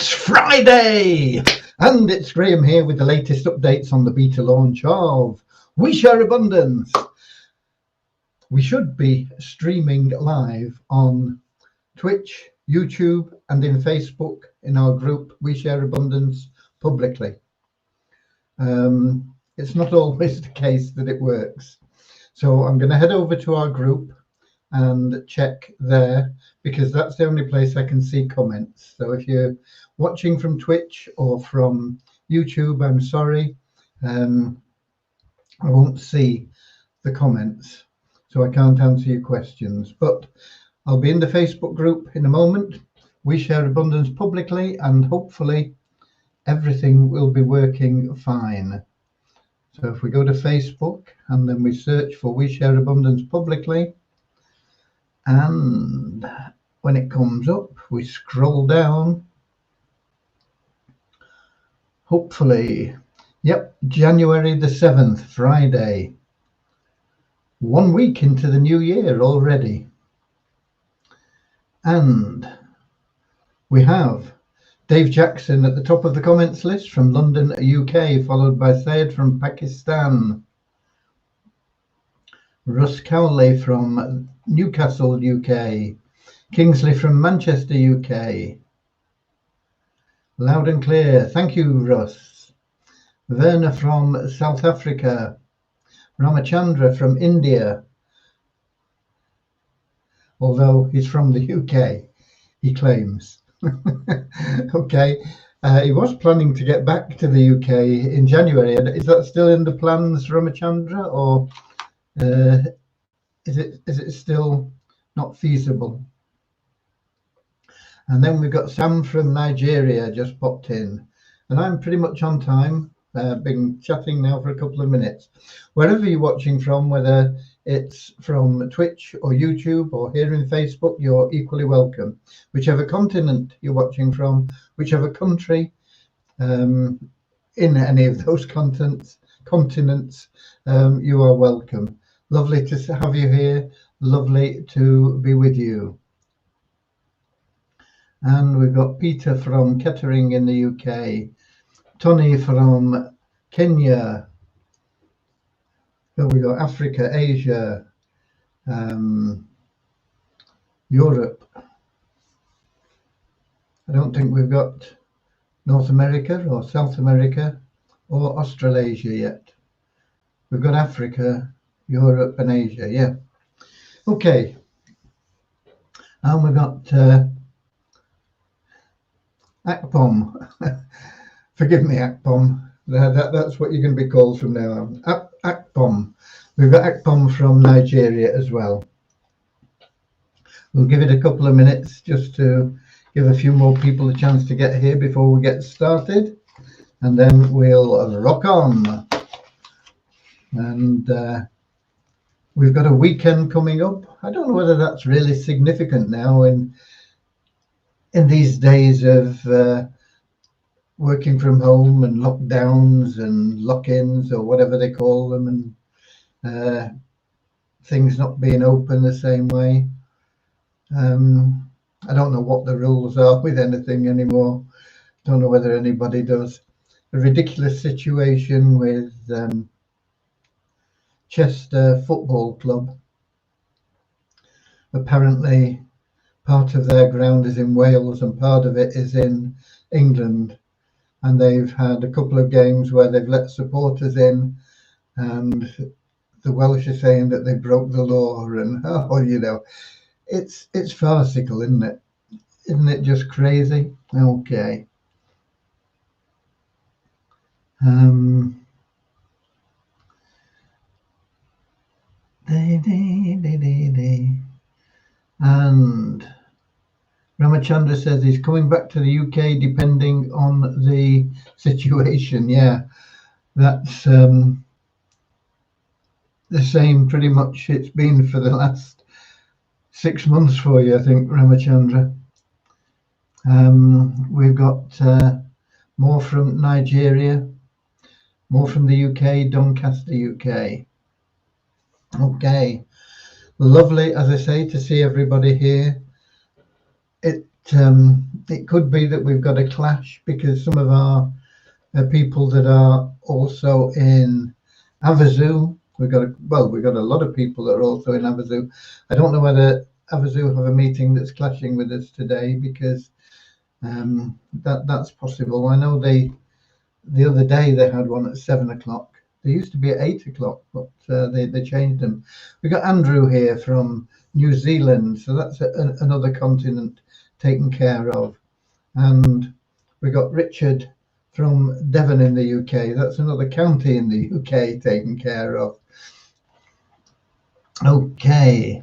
It's Friday, and it's Graham here with the latest updates on the beta launch of We Share Abundance. We should be streaming live on Twitch, YouTube, and in Facebook in our group We Share Abundance publicly. It's not always the case that it works. So I'm going to head over to our group and check there, because that's the only place I can see comments. So if you're watching from Twitch or from YouTube, I'm sorry, I won't see the comments, so I can't answer your questions. But I'll be in the Facebook group in a moment. We Share Abundance publicly, and hopefully everything will be working fine. So if we go to Facebook and then we search for We Share Abundance publicly, and when it comes up, we scroll down. Hopefully, yep, January the 7th, Friday. 1 week into the new year already. And we have Dave Jackson at the top of the comments list from London, UK, followed by Syed from Pakistan. Russ Cowley from Newcastle, UK. Kingsley from Manchester, UK. Loud and clear. Thank you, Russ. Werner from South Africa. Ramachandra from India. Although he's from the UK, he claims. Okay. He was planning to get back to the UK in January. Is that still in the plans, Ramachandra, or is it still not feasible? And then we've got Sam from Nigeria just popped in, and I'm pretty much on time. Been chatting now for a couple of minutes. Wherever you're watching from, whether it's from Twitch or YouTube or here in Facebook, you're equally welcome. Whichever continent you're watching from, whichever country, in any of those continents, you are welcome. Lovely to have you here. Lovely to be with you. And we've got Peter from Kettering in the UK. Tony from Kenya. Then we got Africa, Asia, Europe. I don't think we've got North America or South America or Australasia yet. We've got Africa, Europe, and Asia. Yeah. Okay. And we've got Akpom. Forgive me, Akpom. That's what you're going to be called from now on. Akpom. We've got Akpom from Nigeria as well. We'll give it a couple of minutes just to give a few more people a chance to get here before we get started, and then we'll rock on. And we've got a weekend coming up. I don't know whether that's really significant now in these days of working from home and lockdowns and lock-ins or whatever they call them, and things not being open the same way. I don't know what the rules are with anything anymore. Don't know whether anybody does. A ridiculous situation with Chester Football Club. Apparently part of their ground is in Wales and part of it is in England, and they've had a couple of games where they've let supporters in, and the Welsh are saying that they broke the law, and you know, it's farcical, isn't it? Isn't it just crazy? Okay. And Ramachandra says he's coming back to the UK depending on the situation. Yeah, that's the same pretty much it's been for the last 6 months for you, I think, Ramachandra. We've got more from Nigeria, more from the UK, Doncaster, UK. Okay, lovely, as I say, to see everybody here. It it could be that we've got a clash because some of our people that are also in Havasu, we've got a lot of people that are also in Havasu. I don't know whether Havasu have a meeting that's clashing with us today, because that's possible. I know the other day they had one at 7 o'clock. They used to be at 8 o'clock, but they changed them. We got Andrew here from New Zealand, so that's another continent taken care of. And we got Richard from Devon in the UK. That's another county in the UK taken care of. Okay.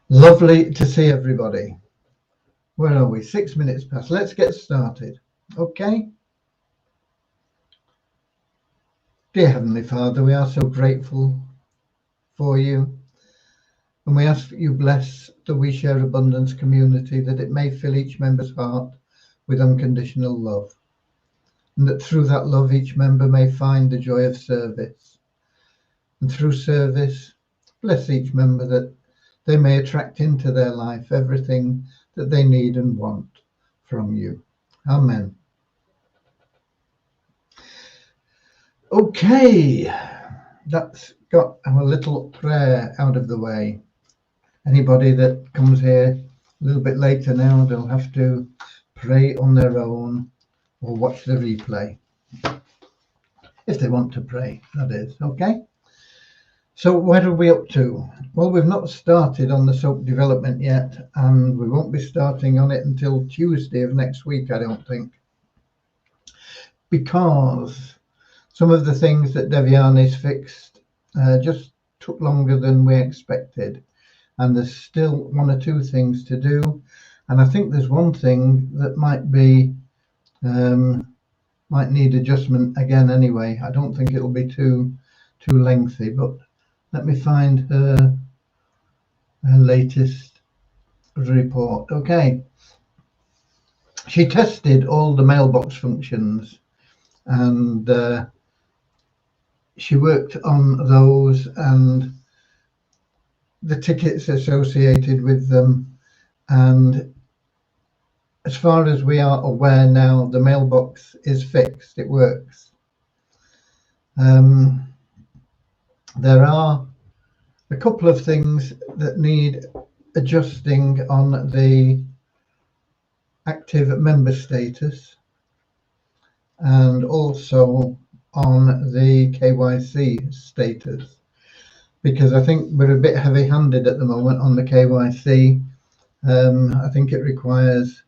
Lovely to see everybody. Where are we? 6 minutes past. Let's get started. Okay. Dear Heavenly Father, we are so grateful for you, and we ask that you bless the We Share Abundance community, that it may fill each member's heart with unconditional love, and that through that love each member may find the joy of service, and through service bless each member, that they may attract into their life everything that they need and want from you. Amen. Okay, that's got our little prayer out of the way. Anybody that comes here a little bit later now, they'll have to pray on their own or watch the replay, if they want to pray, that is. Okay, so where are we up to? Well, we've not started on the soap development yet, and we won't be starting on it until Tuesday of next week, I don't think, because some of the things that Devyani's fixed just took longer than we expected, and there's still one or two things to do, and I think there's one thing that might need adjustment again anyway. I don't think it'll be too lengthy, but let me find her latest report. Okay, she tested all the mailbox functions, and she worked on those and the tickets associated with them, and as far as we are aware now, the mailbox is fixed. It works. There are a couple of things that need adjusting on the active member status, and also on the KYC status, because I think we're a bit heavy-handed at the moment on the KYC. I think it requires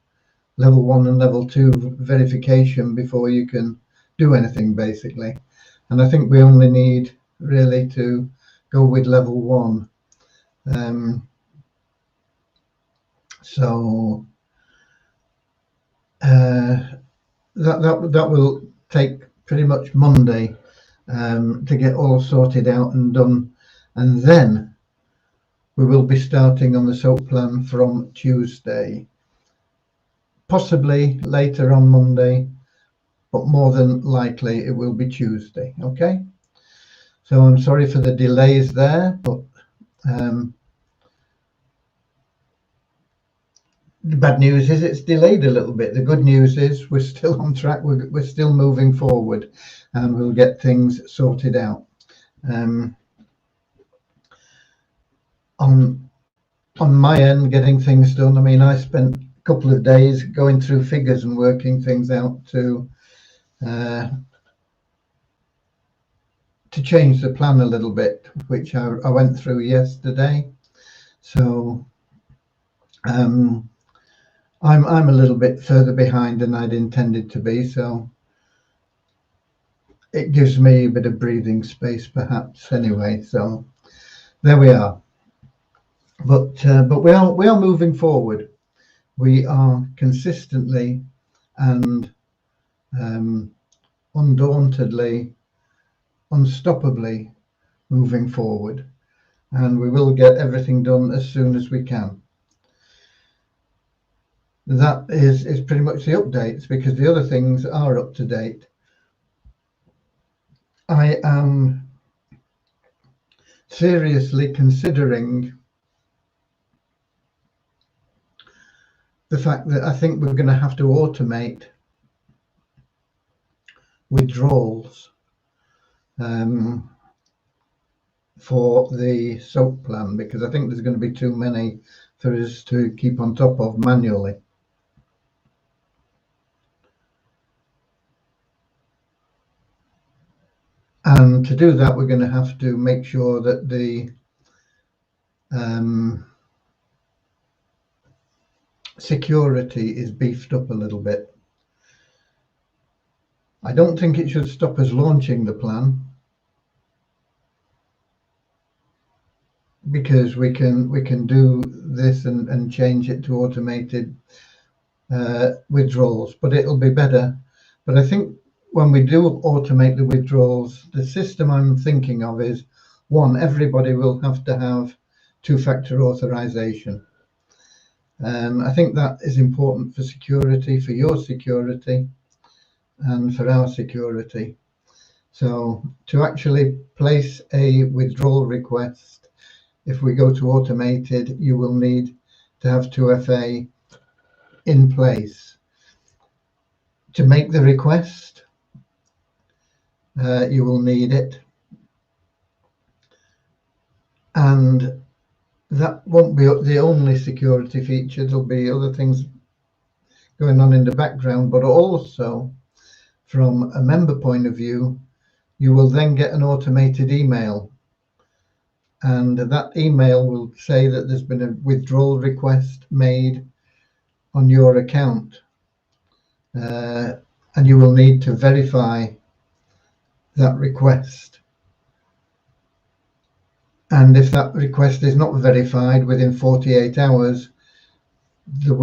level 1 and level 2 verification before you can do anything, basically, and I think we only need really to go with level 1. So that will take pretty much Monday to get all sorted out and done, and then we will be starting on the soap plan from Tuesday, possibly later on Monday, but more than likely it will be Tuesday. Okay, so I'm sorry for the delays there, but the bad news is it's delayed a little bit. The good news is we're still on track. We're still moving forward, and we'll get things sorted out. On my end, getting things done, I mean, I spent a couple of days going through figures and working things out to change the plan a little bit, which I went through yesterday. So I'm a little bit further behind than I'd intended to be, so it gives me a bit of breathing space, perhaps. Anyway, so there we are. But we are moving forward. We are consistently and undauntedly, unstoppably moving forward, and we will get everything done as soon as we can. That is pretty much the updates, because the other things are up to date. I am seriously considering the fact that I think we're going to have to automate withdrawals for the SOAP plan, because I think there's going to be too many for us to keep on top of manually. And to do that, we're going to have to make sure that the security is beefed up a little bit. I don't think it should stop us launching the plan, because we can do this and change it to automated withdrawals, but it'll be better. But I think when we do automate the withdrawals, the system I'm thinking of is, one, everybody will have to have two-factor authorization. I think that is important for security, for your security, and for our security. So to actually place a withdrawal request, if we go to automated, you will need to have 2FA in place. To make the request, you will need it. And that won't be the only security feature. There'll be other things going on in the background, but also from a member point of view, you will then get an automated email. And that email will say that there's been a withdrawal request made on your account. And you will need to verify that request. And if that request is not verified within 48 hours, the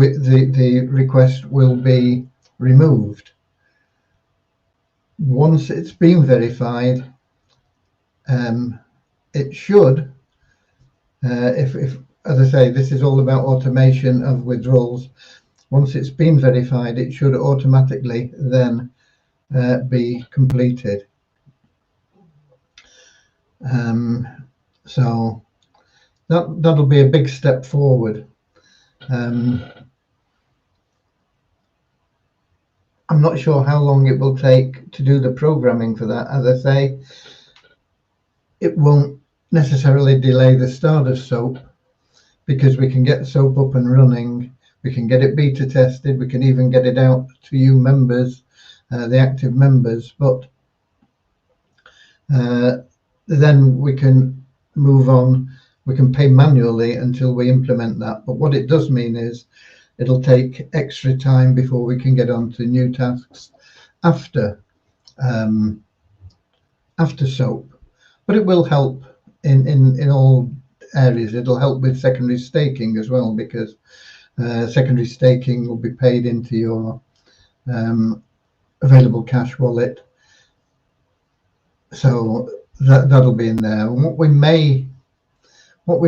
request will be removed. Once it's been verified, it should, if as I say, this is all about automation of withdrawals. Once it's been verified, it should automatically then be completed. So that'll be a big step forward. I'm not sure how long it will take to do the programming for that. As I say, it won't necessarily delay the start of SOAP, because we can get SOAP up and running, we can get it beta tested, we can even get it out to you members, the active members, but then we can move on, we can pay manually until we implement that. But what it does mean is it'll take extra time before we can get on to new tasks after SOAP. But it will help in all areas. It'll help with secondary staking as well, because secondary staking will be paid into your available cash wallet. So that'll be in there. And what we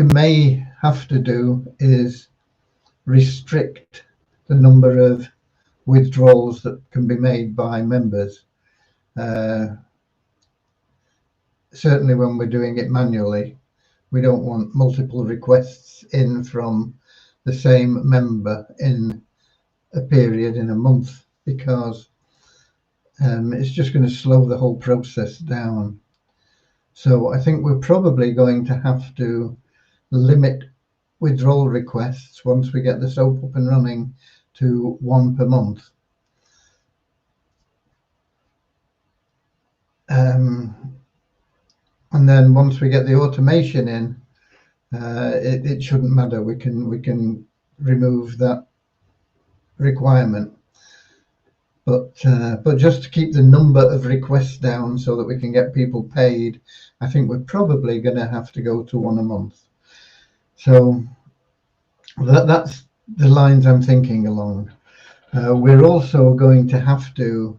may have to do is restrict the number of withdrawals that can be made by members. Certainly when we're doing it manually, we don't want multiple requests in from the same member in a period, in a month, because it's just going to slow the whole process down. So I think we're probably going to have to limit withdrawal requests once we get the SOAP up and running to 1 per month. And then once we get the automation in, it shouldn't matter. We can remove that requirement. But just to keep the number of requests down so that we can get people paid, I think we're probably going to have to go to 1 a month. So that's the lines I'm thinking along. We're also going to have to,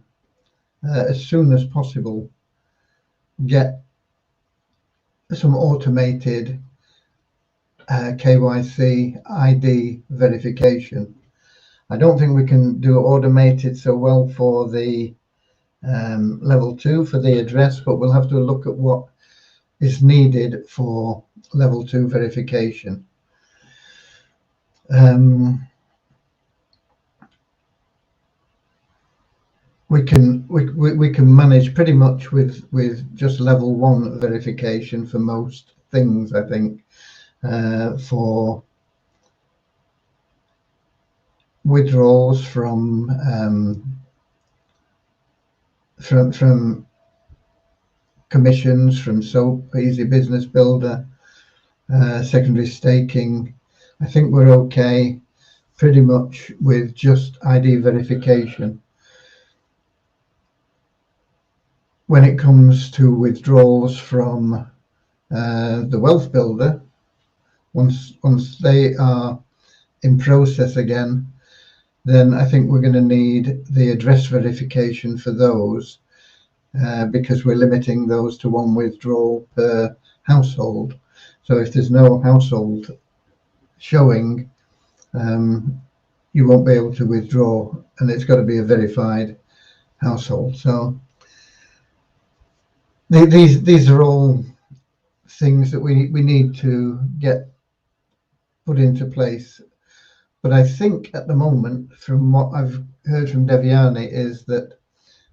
as soon as possible, get some automated KYC ID verification. I don't think we can do automated so well for the level 2 for the address, but we'll have to look at what is needed for level 2 verification. we can manage pretty much with just level 1 verification for most things, I think. For withdrawals from commissions, from SOAP, Easy Business Builder, secondary staking, I think we're okay pretty much with just ID verification. When it comes to withdrawals from the Wealth Builder, once they are in process again, then I think we're going to need the address verification for those, because we're limiting those to 1 withdrawal per household. So if there's no household showing, you won't be able to withdraw, and it's got to be a verified household. So these are all things that we need to get put into place. But I think at the moment, from what I've heard from Devyani, is that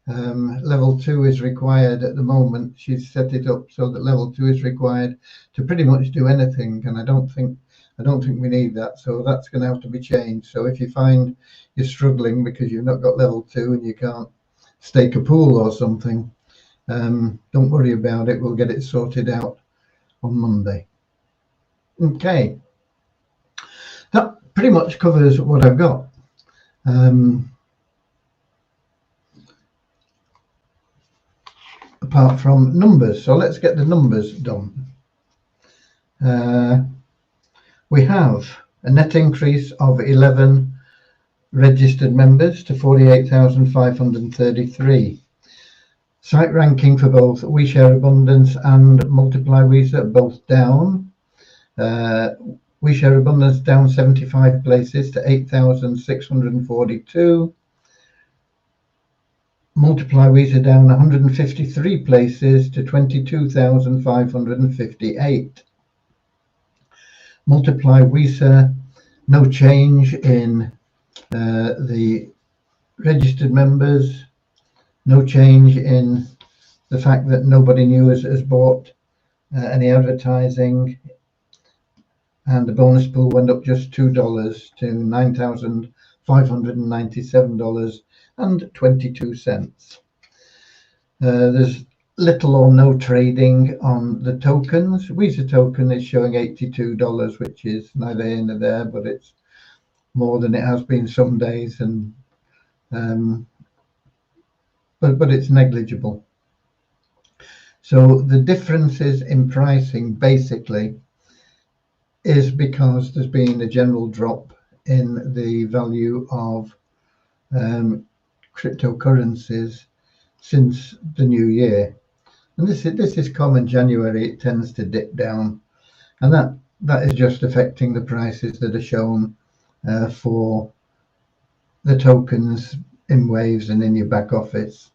level 2 is required at the moment. She's set it up so that level 2 is required to pretty much do anything, and I don't think we need that. So that's going to have to be changed. So if you find you're struggling because you've not got level 2 and you can't stake a pool or something, don't worry about it. We'll get it sorted out on Monday. Okay, that pretty much covers what I've got. Apart from numbers, so let's get the numbers done. We have a net increase of 11 registered members to 48,533. Site ranking for both WeShare Abundance and Multiply Visa both down. WeShare Abundance down 75 places to 8,642. Multiply Visa down 153 places to 22,558. Multiply Visa, no change in the registered members, no change in the fact that nobody new has bought any advertising, and the bonus pool went up just $2 to $9,597.22. There's little or no trading on the tokens. Visa token is showing $82, which is neither here nor there, but it's more than it has been some days, and but it's negligible. So the differences in pricing basically is because there's been a general drop in the value of cryptocurrencies since the new year. And this is common. January it tends to dip down, and that is just affecting the prices that are shown for the tokens in Waves and in your back office.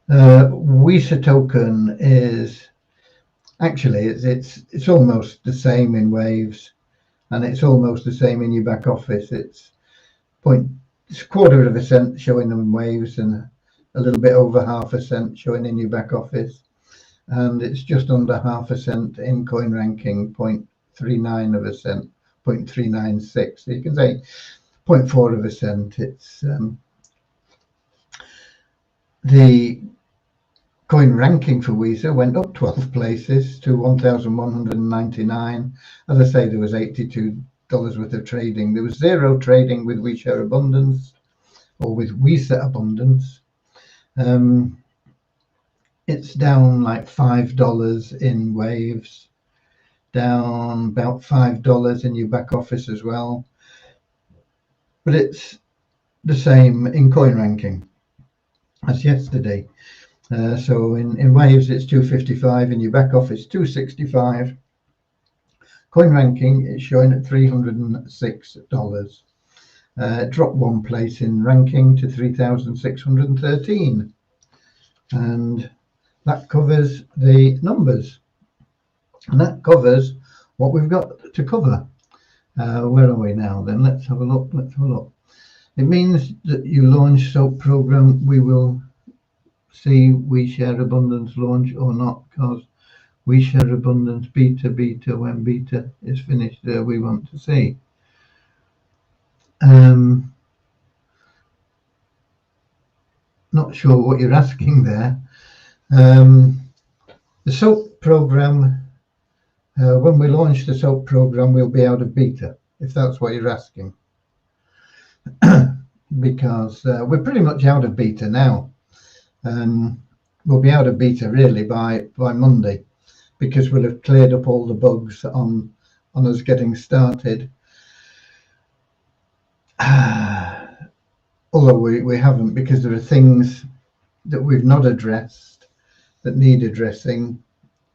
Visa token is actually it's almost the same in Waves, and it's almost the same in your back office. It's a quarter of a cent showing them in Waves, and a little bit over half a cent showing in your back office, and it's just under half a cent in coin ranking, 0.39 of a cent, 0.396. So you can say 0.4 of a cent. It's the coin ranking for Visa went up 12 places to 1,199. As I say, there was $82 worth of trading. There was zero trading with WeShare Abundance or with Visa Abundance. It's down like $5 in Waves, down about $5 in your back office as well, but it's the same in coin ranking as yesterday. So in Waves it's 255, in your back office 265. Coin ranking is showing at $306. Dropped 1 place in ranking to 3,613, and that covers the numbers, and that covers what we've got to cover. Where are we now then? Let's have a look. It means that you launch SOAP program, we will see We Share Abundance launch or not, because We Share Abundance beta, when beta is finished, we want to see. Not sure what you're asking there. The SOAP program, when we launch the SOAP program, we'll be out of beta, if that's what you're asking. Because we're pretty much out of beta now. We'll be out of beta really by Monday, because we'll have cleared up all the bugs on us getting started. Although we haven't, because there are things that we've not addressed that need addressing,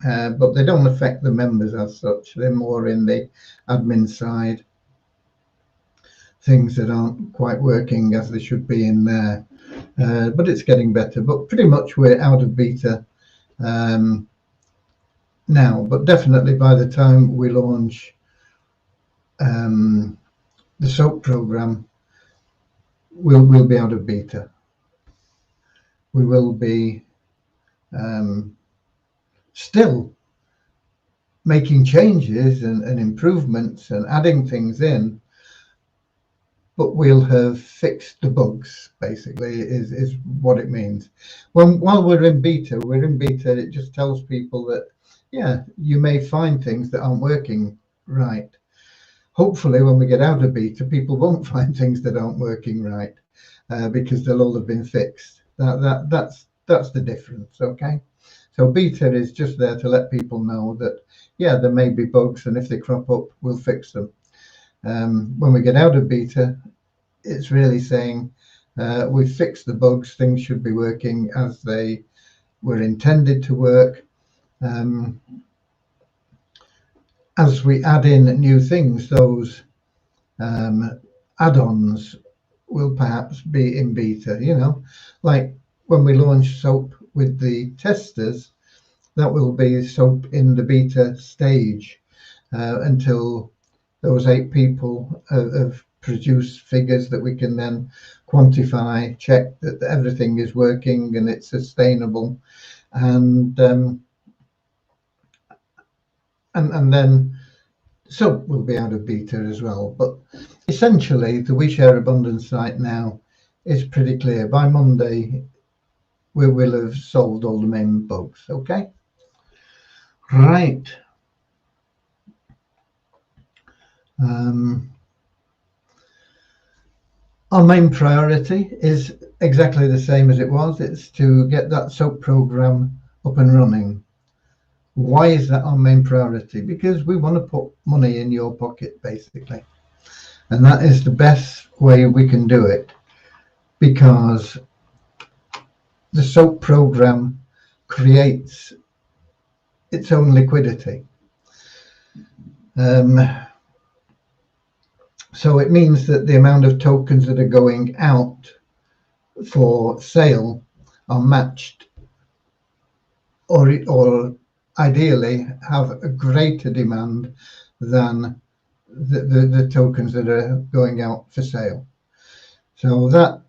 but they don't affect the members as such. They're more in the admin side, things that aren't quite working as they should be in there. But it's getting better. But pretty much we're out of beta now. But definitely by the time we launch the SOAP program, we'll be out of beta. We will be still making changes and improvements and adding things in, but we'll have fixed the bugs, basically, is what it means. While we're in beta, it just tells people that, yeah, you may find things that aren't working right. Hopefully, when we get out of beta, people won't find things that aren't working right, because they'll all have been fixed. That's the difference, okay? So beta is just there to let people know that, yeah, there may be bugs, and if they crop up, we'll fix them. When we get out of beta, it's really saying we've fixed the bugs, things should be working as they were intended to work. As we add in new things, those add-ons will perhaps be in beta, like when we launch SOAP with the testers, that will be SOAP in the beta stage until those 8 people have produced figures that we can then quantify, check that everything is working and it's sustainable, and then SOAP will be out of beta as well. But essentially, the We Share Abundance site now is pretty clear. By Monday, we will have solved all the main bugs. Okay, right. Our main priority is exactly the same as it was. It's to get that SOAP program up and running. Why is that our main priority? Because we want to put money in your pocket, basically. And that is the best way we can do it, because the SOAP program creates its own liquidity. So it means that the amount of tokens that are going out for sale are matched, or ideally have a greater demand than the tokens that are going out for sale. So that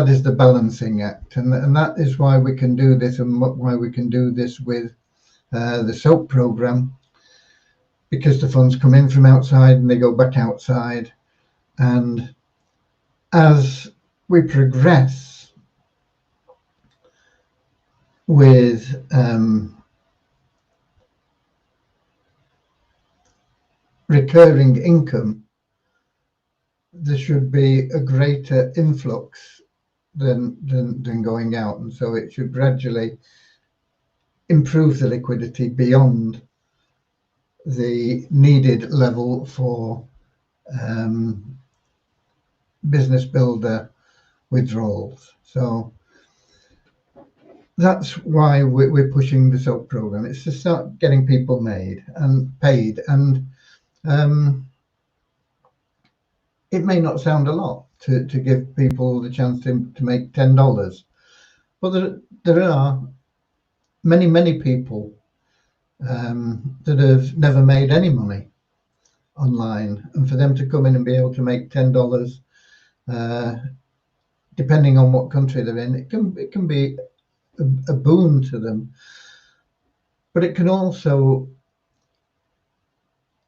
is the balancing act, and that is why we can do this, and why we can do this with the SOAP program, because the funds come in from outside and they go back outside. And as we progress with recurring income, there should be a greater influx than going out, and so it should gradually improve the liquidity beyond the needed level for business builder withdrawals. So that's why we're pushing the SOAP program. It's to start getting people made and paid, and it may not sound a lot to give people the chance to make $10, but there are many people that have never made any money online, and for them to come in and be able to make $10 depending on what country they're in, it can be a boon to them, but it can also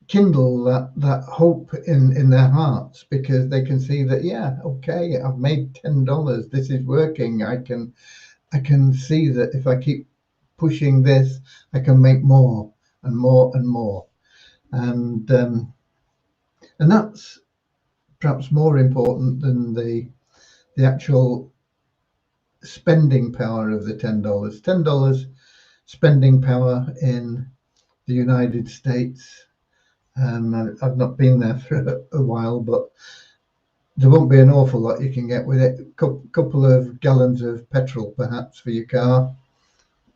kindle that hope in their hearts, because they can see that, yeah, okay, I've made $10. This is working. I can see that if I keep pushing this, I can make more and more and more, and that's perhaps more important than the actual spending power of the $10. $10 spending power in the United States. I've not been there for a while, but there won't be an awful lot you can get with it. A couple of gallons of petrol, perhaps, for your car.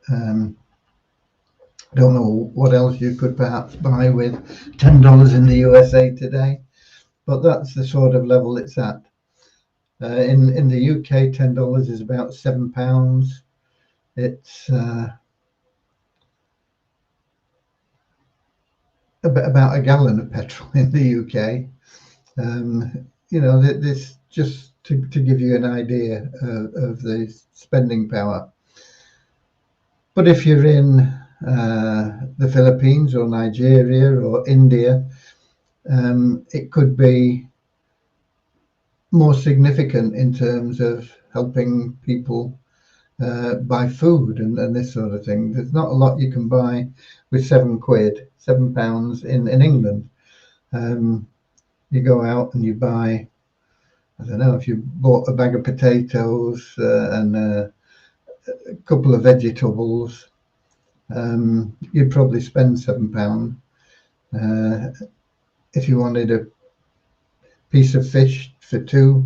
I don't know what else you could perhaps buy with $10 in the USA today, but that's the sort of level it's at. In the UK, $10 is about £7. It's about a gallon of petrol in the UK. This just to give you an idea of the spending power. But if you're in the Philippines or Nigeria or India, it could be more significant in terms of helping people buy food and this sort of thing. There's not a lot you can buy with £7 in England. You go out and you buy, I don't know, if you bought a bag of potatoes and a couple of vegetables, you'd probably spend £7. If you wanted a piece of fish for two,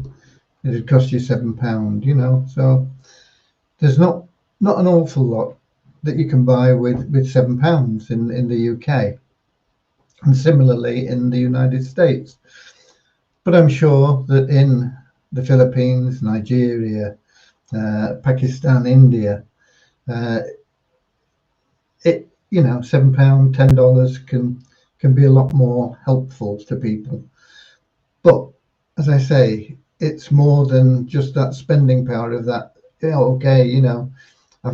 it'd cost you £7. So there's not an awful lot that you can buy with £7 in the UK, and similarly in the United States. But I'm sure that in the Philippines, Nigeria, Pakistan, India, £7, $10 can be a lot more helpful to people. But as I say, it's more than just that spending power of that. I've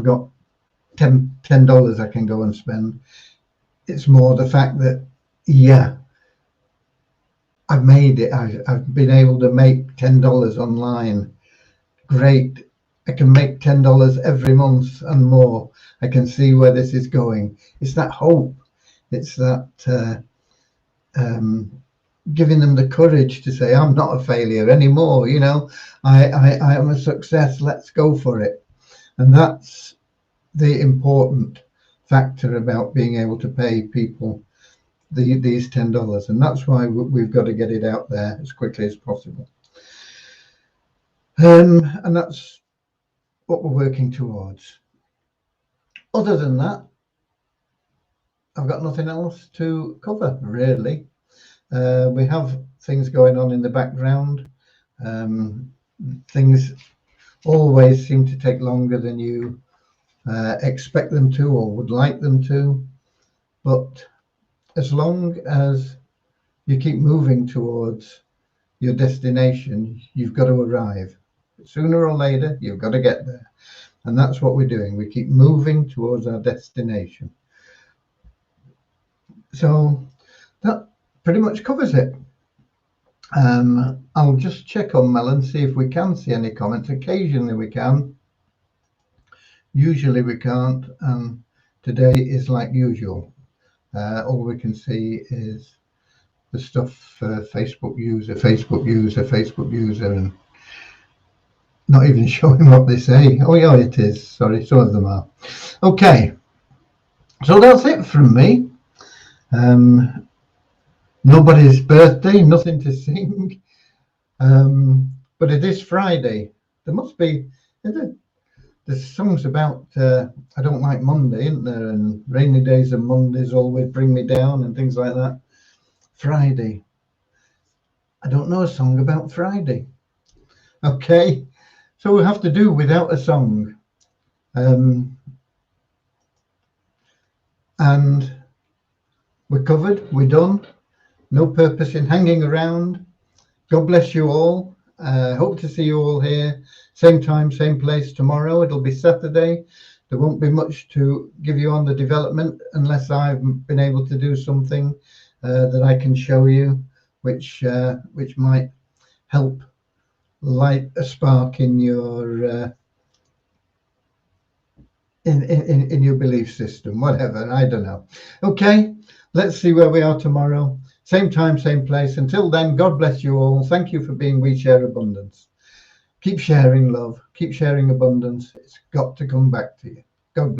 got $10 I can go and spend. It's more the fact that, yeah, I've made it. I've been able to make $10 online. Great. I can make $10 every month and more. I can see where this is going. It's that hope. It's that giving them the courage to say, I'm not a failure anymore. I am a success. Let's go for it. And that's the important factor about being able to pay people these $10, and that's why we've got to get it out there as quickly as possible. And that's what we're working towards. Other than that, I've got nothing else to cover, really. We have things going on in the background. Things always seem to take longer than you expect them to or would like them to, but as long as you keep moving towards your destination, you've got to arrive. Sooner or later, you've got to get there. And that's what we're doing. We keep moving towards our destination. So that pretty much covers it. I'll just check on Melon, see if we can see any comments. Occasionally we can. Usually we can't. And today is like usual. All we can see is the stuff Facebook user, and not even showing what they say. Oh yeah, it is. Sorry, some of them are. Okay, so that's it from me. Nobody's birthday, nothing to sing. But it is Friday. There must be. There's songs about I don't like Monday, isn't there? And rainy days and Mondays always bring me down and things like that. Friday. I don't know a song about Friday. Okay, so we'll have to do without a song. And we're covered, we're done. No purpose in hanging around. God bless you all, Hope to see you all here, same time, same place tomorrow. It'll be Saturday. There won't be much to give you on the development unless I've been able to do something that I can show you, which might help light a spark in your in your belief system, whatever. I don't know. Okay, let's see where we are tomorrow. Same time, same place. Until then, God bless you all. Thank you for being We Share Abundance. Keep sharing love. Keep sharing abundance. It's got to come back to you.